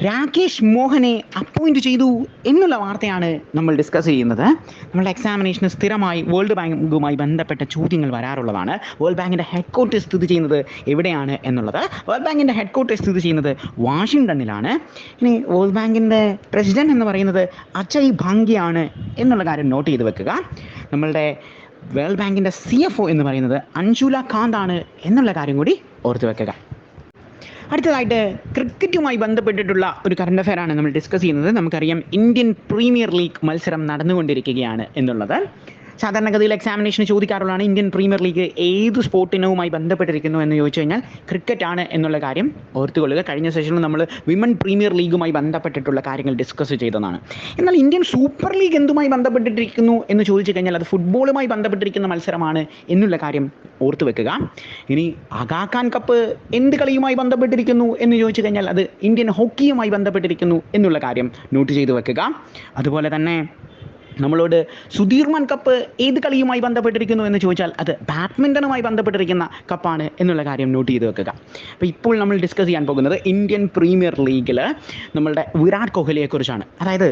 [SPEAKER 1] രാകേഷ് മോഹനെ അപ്പോയിൻറ്റ് ചെയ്തു എന്നുള്ള വാർത്തയാണ് നമ്മൾ ഡിസ്കസ് ചെയ്യുന്നത്. നമ്മളുടെ എക്സാമിനേഷന് സ്ഥിരമായി വേൾഡ് ബാങ്കുമായി ബന്ധപ്പെട്ട ചോദ്യങ്ങൾ വരാറുള്ളതാണ്. വേൾഡ് ബാങ്കിൻ്റെ ഹെഡ് ക്വാർട്ടേഴ്സ് സ്ഥിതി ചെയ്യുന്നത് എവിടെയാണ് എന്നുള്ളത്. വേൾഡ് ബാങ്കിൻ്റെ ഹെഡ് ക്വാർട്ടേഴ്സ് സ്ഥിതി ചെയ്യുന്നത് വാഷിങ്ടണിലാണ്. ഇനി വേൾഡ് ബാങ്കിൻ്റെ പ്രസിഡന്റ് എന്ന് പറയുന്നത് അജയ് ഭാംഗ്യയാണ് എന്നുള്ള കാര്യം നോട്ട് ചെയ്ത് വെക്കുക. നമ്മളുടെ വേൾഡ് ബാങ്കിൻ്റെ CFO എന്ന് പറയുന്നത് അൻഷുല കാന്ത് ആണ് എന്നുള്ള കാര്യം കൂടി ഓർത്ത് വെക്കുക. അടുത്തതായിട്ട് ക്രിക്കറ്റുമായി ബന്ധപ്പെട്ടിട്ടുള്ള ഒരു കറണ്ട് അഫെയർ ആണ് നമ്മൾ ഡിസ്കസ് ചെയ്യുന്നത്. നമുക്കറിയാം ഇന്ത്യൻ പ്രീമിയർ ലീഗ് മത്സരം നടന്നുകൊണ്ടിരിക്കുകയാണ് എന്നുള്ളത്. സാധാരണഗതിയിൽ എക്സാമിനേഷന് ചോദിക്കാറുള്ളതാണ് ഇന്ത്യൻ പ്രീമിയർ ലീഗ് ഏത് സ്പോർട്ടിനുമായി ബന്ധപ്പെട്ടിരിക്കുന്നു എന്ന് ചോദിച്ചു കഴിഞ്ഞാൽ ക്രിക്കറ്റാണ് എന്നുള്ള കാര്യം ഓർത്തുകൊള്ളുക. കഴിഞ്ഞ സെഷനിൽ നമ്മൾ വിമൻ പ്രീമിയർ ലീഗുമായി ബന്ധപ്പെട്ടിട്ടുള്ള കാര്യങ്ങൾ ഡിസ്കസ് ചെയ്തതാണ്. എന്നാൽ ഇന്ത്യൻ സൂപ്പർ ലീഗ് എന്തുമായി ബന്ധപ്പെട്ടിരിക്കുന്നു എന്ന് ചോദിച്ചു കഴിഞ്ഞാൽ അത് ഫുട്ബോളുമായി ബന്ധപ്പെട്ടിരിക്കുന്ന മത്സരമാണ് എന്നുള്ള കാര്യം ഓർത്തു വെക്കുക. ഇനി അഗാഖാൻ കപ്പ് എന്ത് കളിയുമായി ബന്ധപ്പെട്ടിരിക്കുന്നു എന്ന് ചോദിച്ചു കഴിഞ്ഞാൽ അത് ഇന്ത്യൻ ഹോക്കിയുമായി ബന്ധപ്പെട്ടിരിക്കുന്നു എന്നുള്ള കാര്യം നോട്ട് ചെയ്ത് വെക്കുക. അതുപോലെ തന്നെ നമ്മളോട് സുധീർമൻ കപ്പ് ഏത് കളിയുമായി ബന്ധപ്പെട്ടിരിക്കുന്നു എന്ന് ചോദിച്ചാൽ അത് ബാഡ്മിൻ്റണുമായി ബന്ധപ്പെട്ടിരിക്കുന്ന കപ്പാണ് എന്നുള്ള കാര്യം നോട്ട് ചെയ്ത് വെക്കുക. അപ്പോൾ ഇപ്പോൾ നമ്മൾ ഡിസ്കസ് ചെയ്യാൻ പോകുന്നത് ഇന്ത്യൻ പ്രീമിയർ ലീഗിൽ നമ്മളുടെ വിരാട് കോഹ്ലിയെക്കുറിച്ചാണ്. അതായത്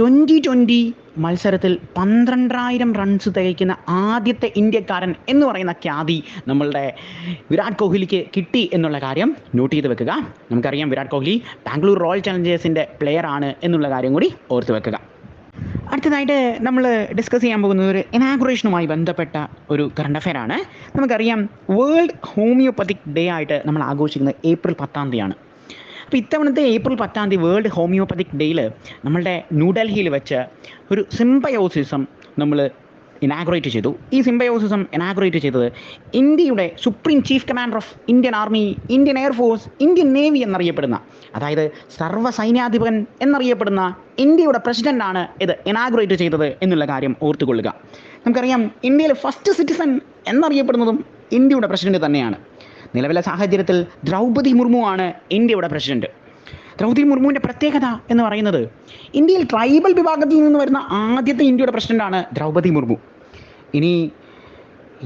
[SPEAKER 1] 2020 മത്സരത്തിൽ 12,000 റൺസ് തികയ്ക്കുന്ന ആദ്യത്തെ ഇന്ത്യക്കാരൻ എന്ന് പറയുന്ന ഖ്യാതി നമ്മളുടെ വിരാട് കോഹ്ലിക്ക് കിട്ടി എന്നുള്ള കാര്യം നോട്ട് ചെയ്ത് വെക്കുക. നമുക്കറിയാം വിരാട് കോഹ്ലി ബാംഗ്ലൂർ റോയൽ ചലഞ്ചേഴ്സിൻ്റെ പ്ലെയർ ആണ് എന്നുള്ള കാര്യം കൂടി ഓർത്ത് വെക്കുക. അടുത്തതായിട്ട് നമ്മൾ ഡിസ്കസ് ചെയ്യാൻ പോകുന്നത് ഒരു ഇനാഗുറേഷനുമായി ബന്ധപ്പെട്ട ഒരു കറണ്ട് അഫെയർ ആണ്. നമുക്കറിയാം വേൾഡ് ഹോമിയോപ്പത്തിക് ഡേ ആയിട്ട് നമ്മൾ ആഘോഷിക്കുന്നത് ഏപ്രിൽ 10 അപ്പോൾ ഇത്തവണത്തെ ഏപ്രിൽ 10 വേൾഡ് ഹോമിയോപ്പത്തിക് ഡേയിൽ നമ്മളുടെ ന്യൂഡൽഹിയിൽ വെച്ച് ഒരു സിംബയോസിസം നമ്മൾ ഇനാഗുറേറ്റ് ചെയ്തു. ഈ സിംബയോസിസം ഇനാഗുറേറ്റ് ചെയ്തത് ഇന്ത്യയുടെ supreme chief commander of Indian army, Indian air force, Indian navy എന്നറിയപ്പെടുന്ന, അതായത് സർവ്വ സൈന്യാധിപൻ എന്നറിയപ്പെടുന്ന ഇന്ത്യയുടെ പ്രസിഡൻ്റാണ് ഇത് ഇനാഗുറേറ്റ് ചെയ്തത് എന്നുള്ള കാര്യം ഓർത്തുകൊള്ളുക. നമുക്കറിയാം ഇന്ത്യയിലെ ഫസ്റ്റ് സിറ്റിസൺ എന്നറിയപ്പെടുന്നതും ഇന്ത്യയുടെ പ്രസിഡന്റ് തന്നെയാണ്. നിലവിലെ സാഹചര്യത്തിൽ ദ്രൗപദി മുർമു ആണ് ഇന്ത്യയുടെ പ്രസിഡന്റ്. ദ്രൗപദി മുർമുവിൻ്റെ പ്രത്യേകത എന്ന് പറയുന്നത് ഇന്ത്യയിൽ ട്രൈബൽ വിഭാഗത്തിൽ നിന്ന് വരുന്ന ആദ്യത്തെ ഇന്ത്യയുടെ പ്രസിഡൻ്റാണ് ദ്രൗപദി മുർമു. ഇനി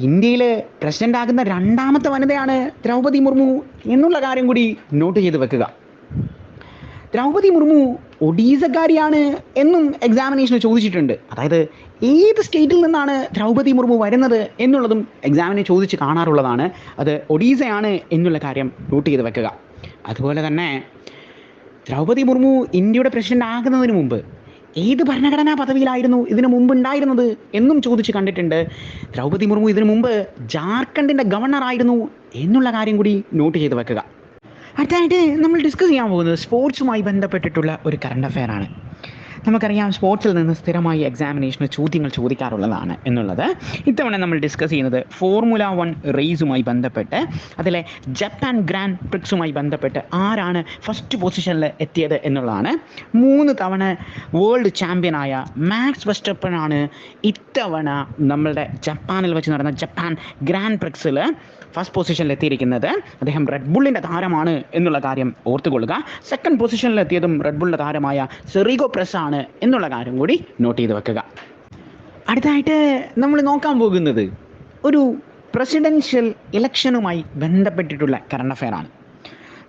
[SPEAKER 1] ഇന്ത്യയിൽ പ്രസിഡൻ്റ് ആകുന്ന രണ്ടാമത്തെ വനിതയാണ് ദ്രൗപദി മുർമു എന്നുള്ള കാര്യം കൂടി നോട്ട് ചെയ്ത് വെക്കുക. ദ്രൗപദി മുർമു ഒഡീസക്കാരിയാണ് എന്നും എക്സാമിനേഷന് ചോദിച്ചിട്ടുണ്ട്. അതായത് ഏത് സ്റ്റേറ്റിൽ നിന്നാണ് ദ്രൗപദി മുർമു വരുന്നത് എന്നുള്ളതും എക്സാമിനെ ചോദിച്ച് കാണാറുള്ളതാണ്. അത് ഒഡീസയാണ് എന്നുള്ള കാര്യം നോട്ട് ചെയ്ത് വെക്കുക. അതുപോലെ തന്നെ ദ്രൗപദി മുർമു ഇന്ത്യയുടെ പ്രസിഡന്റ് ആകുന്നതിന് മുമ്പ് ഏത് ഭരണഘടനാ പദവിയിലായിരുന്നു ഇതിനു മുമ്പ് ഉണ്ടായിരുന്നത് എന്നും ചോദിച്ച് കണ്ടിട്ടുണ്ട്. ദ്രൗപദി മുർമു ഇതിനു മുമ്പ് ജാർഖണ്ഡിൻ്റെ ഗവർണറായിരുന്നു എന്നുള്ള കാര്യം കൂടി നോട്ട് ചെയ്ത് വെക്കുക. അടുത്തതായിട്ട് നമ്മൾ ഡിസ്കസ് ചെയ്യാൻ പോകുന്നത് സ്പോർട്സുമായി ബന്ധപ്പെട്ടിട്ടുള്ള ഒരു കറണ്ട് അഫെയർ ആണ്. നമുക്കറിയാം സ്പോർട്സിൽ നിന്ന് സ്ഥിരമായി എക്സാമിനേഷന് ചോദ്യങ്ങൾ ചോദിക്കാറുള്ളതാണ് എന്നുള്ളത്. ഇത്തവണ നമ്മൾ ഡിസ്കസ് ചെയ്യുന്നത് ഫോർമുല 1 റേസുമായി ബന്ധപ്പെട്ട് അതിലെ ജപ്പാൻ ഗ്രാൻഡ് പ്രിക്സുമായി ബന്ധപ്പെട്ട് ആരാണ് ഫസ്റ്റ് പൊസിഷനിൽ എത്തിയത് എന്നുള്ളതാണ്. 3 തവണ വേൾഡ് ചാമ്പ്യനായ മാക്സ് വെസ്റ്റപ്പനാണ് ഇത്തവണ നമ്മളുടെ ജപ്പാനിൽ വെച്ച് നടന്ന ജപ്പാൻ ഗ്രാൻഡ് പ്രിക്സിൽ ഫസ്റ്റ് പൊസിഷനിൽ എത്തിയിരിക്കുന്നത്. അദ്ദേഹം റെഡ് ബുള്ളിൻ്റെ താരമാണ് എന്നുള്ള കാര്യം ഓർത്തുകൊള്ളുക. സെക്കൻഡ് പൊസിഷനിലെത്തിയതും റെഡ് ബുള്ളിൻ്റെ താരമായ സെറിഗോ പ്രസ് ആണ് എന്നുള്ള കാര്യം കൂടി നോട്ട് ചെയ്ത് വെക്കുക. അടുത്തതായിട്ട് നമ്മൾ നോക്കാൻ പോകുന്നത് ഒരു പ്രസിഡൻഷ്യൽ ഇലക്ഷനുമായി ബന്ധപ്പെട്ടിട്ടുള്ള കറണ്ട് അഫെയർ ആണ്.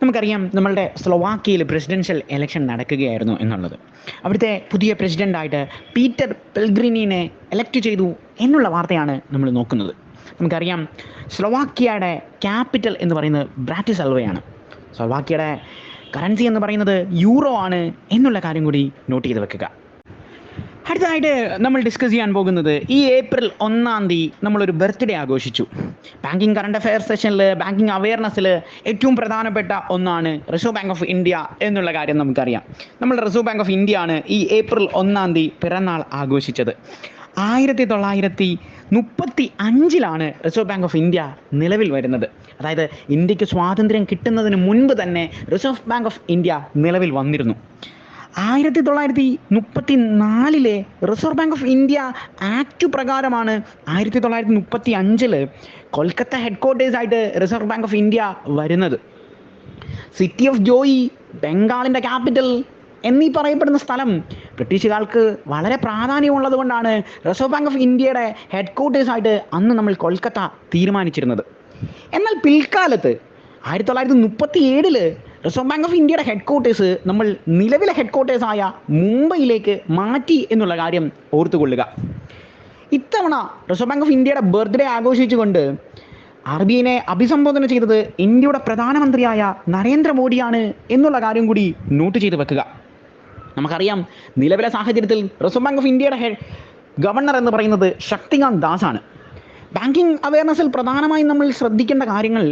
[SPEAKER 1] നമുക്കറിയാം നമ്മളുടെ സ്ലോവാക്യയിൽ പ്രസിഡൻഷ്യൽ ഇലക്ഷൻ നടക്കുകയായിരുന്നു എന്നുള്ളത്. അവിടുത്തെ പുതിയ പ്രസിഡൻ്റായിട്ട് പീറ്റർ പെൽഗ്രിനിനെ എലക്ട് ചെയ്തു എന്നുള്ള വാർത്തയാണ് നമ്മൾ നോക്കുന്നത്. നമുക്കറിയാം സ്ലോവാക്യയുടെ ക്യാപിറ്റൽ എന്ന് പറയുന്നത് ബ്രാറ്റിസ്ലാവയാണ്. സ്ലോവാക്യയുടെ കറൻസി എന്ന് പറയുന്നത് യൂറോ ആണ് എന്നുള്ള കാര്യം കൂടി നോട്ട് ചെയ്ത് വെക്കുക. അടുത്തതായിട്ട് നമ്മൾ ഡിസ്കസ് ചെയ്യാൻ പോകുന്നത് ഈ ഏപ്രിൽ 1 നമ്മളൊരു ബർത്ത്ഡേ ആഘോഷിച്ചു. ബാങ്കിങ് കറണ്ട് അഫെയർ സെഷനിൽ, ബാങ്കിങ് അവയർനെസ്സിൽ ഏറ്റവും പ്രധാനപ്പെട്ട ഒന്നാണ് റിസർവ് ബാങ്ക് ഓഫ് ഇന്ത്യ എന്നുള്ള കാര്യം നമുക്കറിയാം. നമ്മുടെ റിസർവ് ബാങ്ക് ഓഫ് ഇന്ത്യ ആണ് ഈ ഏപ്രിൽ 1 പിറന്നാൾ ആഘോഷിച്ചത്. 1935 റിസർവ് ബാങ്ക് ഓഫ് ഇന്ത്യ നിലവിൽ വരുന്നത്. അതായത് ഇന്ത്യക്ക് സ്വാതന്ത്ര്യം കിട്ടുന്നതിന് മുൻപ് തന്നെ റിസർവ് ബാങ്ക് ഓഫ് ഇന്ത്യ നിലവിൽ വന്നിരുന്നു. 1934 reserve bank of India act പ്രകാരമാണ് 1935 കൊൽക്കത്ത ഹെഡ്ക്വാർട്ടേഴ്സായിട്ട് റിസർവ് ബാങ്ക് ഓഫ് ഇന്ത്യ വരുന്നത്. സിറ്റി ഓഫ് ജോയി, ബംഗാളിൻ്റെ ക്യാപിറ്റൽ എന്നീ പറയപ്പെടുന്ന സ്ഥലം ബ്രിട്ടീഷുകാർക്ക് വളരെ പ്രാധാന്യമുള്ളത് കൊണ്ടാണ് റിസർവ് ബാങ്ക് ഓഫ് ഇന്ത്യയുടെ ഹെഡ്ക്വാർട്ടേഴ്സായിട്ട് അന്ന് നമ്മൾ കൊൽക്കത്ത തീരുമാനിച്ചിരുന്നത്. എന്നാൽ പിൽക്കാലത്ത് 1937 റിസർവ് ബാങ്ക് ഓഫ് ഇന്ത്യയുടെ ഹെഡ്ക്വാർട്ടേഴ്സ് നമ്മൾ നിലവിലെ ഹെഡ്ക്വാർട്ടേഴ്സായ മുംബൈയിലേക്ക് മാറ്റി എന്നുള്ള കാര്യം ഓർത്തുകൊള്ളുക. ഇത്തവണ റിസർവ് ബാങ്ക് ഓഫ് ഇന്ത്യയുടെ ബർത്ത്ഡേ ആഘോഷിച്ചുകൊണ്ട് RBIനെ അഭിസംബോധന ചെയ്തത് ഇന്ത്യയുടെ പ്രധാനമന്ത്രിയായ നരേന്ദ്രമോദിയാണ് എന്നുള്ള കാര്യം കൂടി നോട്ട് ചെയ്ത് വെക്കുക. നമുക്കറിയാം, നിലവിലെ സാഹചര്യത്തിൽ റിസർവ് ബാങ്ക് ഓഫ് ഇന്ത്യയുടെ ഗവർണർ എന്ന് പറയുന്നത് ശക്തികാന്ത് ദാസ് ആണ്. ബാങ്കിങ് അവയർനെസ്സിൽ പ്രധാനമായും നമ്മൾ ശ്രദ്ധിക്കേണ്ട കാര്യങ്ങൾ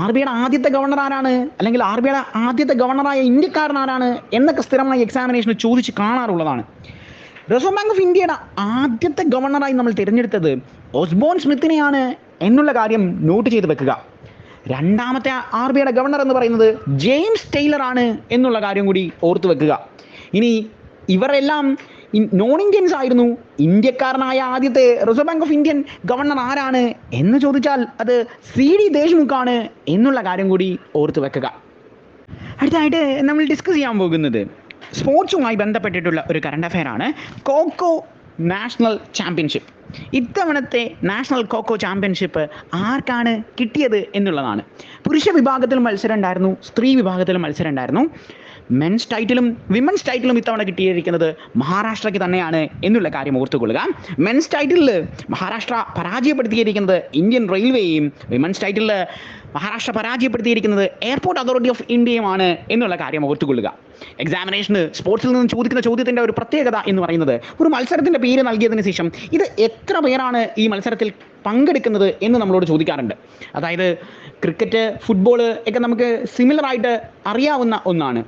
[SPEAKER 1] RBIയുടെ ആദ്യത്തെ ഗവർണർ ആരാണ്, അല്ലെങ്കിൽ RBIയുടെ ആദ്യത്തെ ഗവർണറായ ഇന്ത്യക്കാരൻ ആരാണ് എന്നൊക്കെ സ്ഥിരമായി എക്സാമിനേഷന് ചോദിച്ച് കാണാറുള്ളതാണ്. റിസർവ് ബാങ്ക് ഓഫ് ഇന്ത്യയുടെ ആദ്യത്തെ ഗവർണറായി നമ്മൾ തിരഞ്ഞെടുത്തത് ഓസ്ബോൺ സ്മിത്തിനെയാണ് എന്നുള്ള കാര്യം നോട്ട് ചെയ്ത് വെക്കുക. രണ്ടാമത്തെ RBIയുടെ ഗവർണർ എന്ന് പറയുന്നത് ജെയിംസ് ടൈലർ ആണ് എന്നുള്ള കാര്യം കൂടി ഓർത്തു വെക്കുക. ഇനി ഇവരെല്ലാം നോൺ ഇന്ത്യൻസ് ആയിരുന്നു. ഇന്ത്യക്കാരനായ ആദ്യത്തെ reserve bank of Indian governor ആരാണ് എന്ന് ചോദിച്ചാൽ അത് CD ദേശ്മുഖ് ആണ് എന്നുള്ള കാര്യം കൂടി ഓർത്തു വെക്കുക. അടുത്തതായിട്ട് നമ്മൾ ഡിസ്കസ് ചെയ്യാൻ പോകുന്നത് സ്പോർട്സുമായി ബന്ധപ്പെട്ടിട്ടുള്ള ഒരു കറണ്ട് അഫെയർ ആണ്. Kho kho national championship. ഇത്തവണത്തെ നാഷണൽ കോക്കോ ചാമ്പ്യൻഷിപ്പ് ആർക്കാണ് കിട്ടിയത് എന്നുള്ളതാണ്. പുരുഷ വിഭാഗത്തിൽ മത്സരം ഉണ്ടായിരുന്നു, സ്ത്രീ വിഭാഗത്തിലും മത്സരം ഉണ്ടായിരുന്നു. മെൻസ് ടൈറ്റിലും വിമൻസ് ടൈറ്റിലും ഇത്തവണ കിട്ടിയിരിക്കുന്നത് മഹാരാഷ്ട്രയ്ക്ക് തന്നെയാണ് എന്നുള്ള കാര്യം ഓർത്തുകൊള്ളുക. മെൻസ് ടൈറ്റിലിൽ മഹാരാഷ്ട്ര പരാജയപ്പെടുത്തിയിരിക്കുന്നത് ഇന്ത്യൻ റെയിൽവേയും, വിമൻസ് ടൈറ്റിലിൽ മഹാരാഷ്ട്ര പരാജയപ്പെടുത്തിയിരിക്കുന്നത് എയർപോർട്ട് അതോറിറ്റി ഓഫ് ഇന്ത്യയുമാണ് എന്നുള്ള കാര്യം ഓർത്തുകൊള്ളുക. എക്സാമിനേഷന് സ്പോർട്സിൽ നിന്ന് ചോദിക്കുന്ന ചോദ്യത്തിൻ്റെ ഒരു പ്രത്യേകത എന്ന് പറയുന്നത് ഒരു മത്സരത്തിൻ്റെ പേര് നൽകിയതിന് ശേഷം ഇത് എത്ര പേരാണ് ഈ മത്സരത്തിൽ പങ്കെടുക്കുന്നത് എന്ന് നമ്മളോട് ചോദിക്കാറുണ്ട്. അതായത് ക്രിക്കറ്റ്, ഫുട്ബോൾ ഒക്കെ നമുക്ക് സിമിലറായിട്ട് അറിയാവുന്ന ഒന്നാണ്.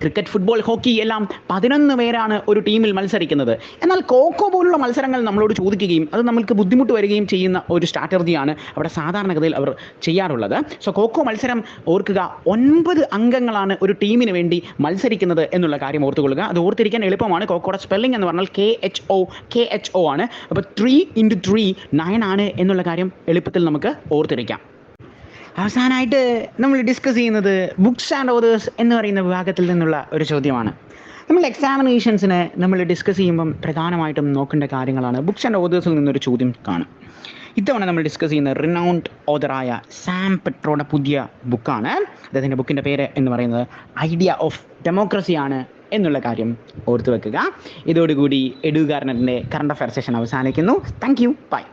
[SPEAKER 1] ക്രിക്കറ്റ്, ഫുട്ബോൾ, ഹോക്കി എല്ലാം 11 പേരാണ് ഒരു ടീമിൽ മത്സരിക്കുന്നത്. എന്നാൽ കോക്കോ പോലുള്ള മത്സരങ്ങൾ നമ്മളോട് ചോദിക്കുകയും അത് നമുക്ക് ബുദ്ധിമുട്ട് വരികയും ചെയ്യുന്ന ഒരു സ്ട്രാറ്റജിയാണ് അവിടെ സാധാരണഗതിയിൽ അവർ ചെയ്യാറുള്ളത്. സോ കോക്കോ മത്സരം ഓർക്കുക, 9 അംഗങ്ങളാണ് ഒരു ടീമിന് വേണ്ടി മത്സരിക്കുന്നത് എന്നുള്ള കാര്യം ഓർത്തുകൊള്ളുക. അത് ഓർത്തിരിക്കാൻ എളുപ്പമാണ്. കോക്കോയുടെ സ്പെല്ലിംഗ് എന്ന് പറഞ്ഞാൽ KHO ആണ്. അപ്പോൾ 3 × 3 9 ആണ് എന്നുള്ള കാര്യം എളുപ്പത്തിൽ നമുക്ക് ഓർത്തിരിക്കാം. അവസാനമായിട്ട് നമ്മൾ ഡിസ്കസ് ചെയ്യുന്നത് ബുക്സ് ആൻഡ് ഓതേഴ്സ് എന്ന് പറയുന്ന വിഭാഗത്തിൽ നിന്നുള്ള ഒരു ചോദ്യമാണ്. നമ്മൾ എക്സാമിനേഷൻസിന് നമ്മൾ ഡിസ്കസ് ചെയ്യുമ്പം പ്രധാനമായിട്ടും നോക്കേണ്ട കാര്യങ്ങളാണ്. ബുക്സ് ആൻഡ് ഓതേഴ്സിൽ നിന്നൊരു ചോദ്യം കാണും. ഇത്തവണ നമ്മൾ ഡിസ്കസ് ചെയ്യുന്ന റിനൗണ്ട് ഓതറായ സാം പെട്രോയുടെ പുതിയ ബുക്കാണ്. അദ്ദേഹത്തിൻ്റെ ബുക്കിൻ്റെ പേര് എന്ന് പറയുന്നത് ഐഡിയ ഓഫ് ഡെമോക്രസി ആണ് എന്നുള്ള കാര്യം ഓർത്തു വെക്കുക. ഇതോടുകൂടി എഡ്യൂകാരനറിൻ്റെ കറണ്ട് അഫെയർ സെഷൻ അവസാനിക്കുന്നു. Thank you, by.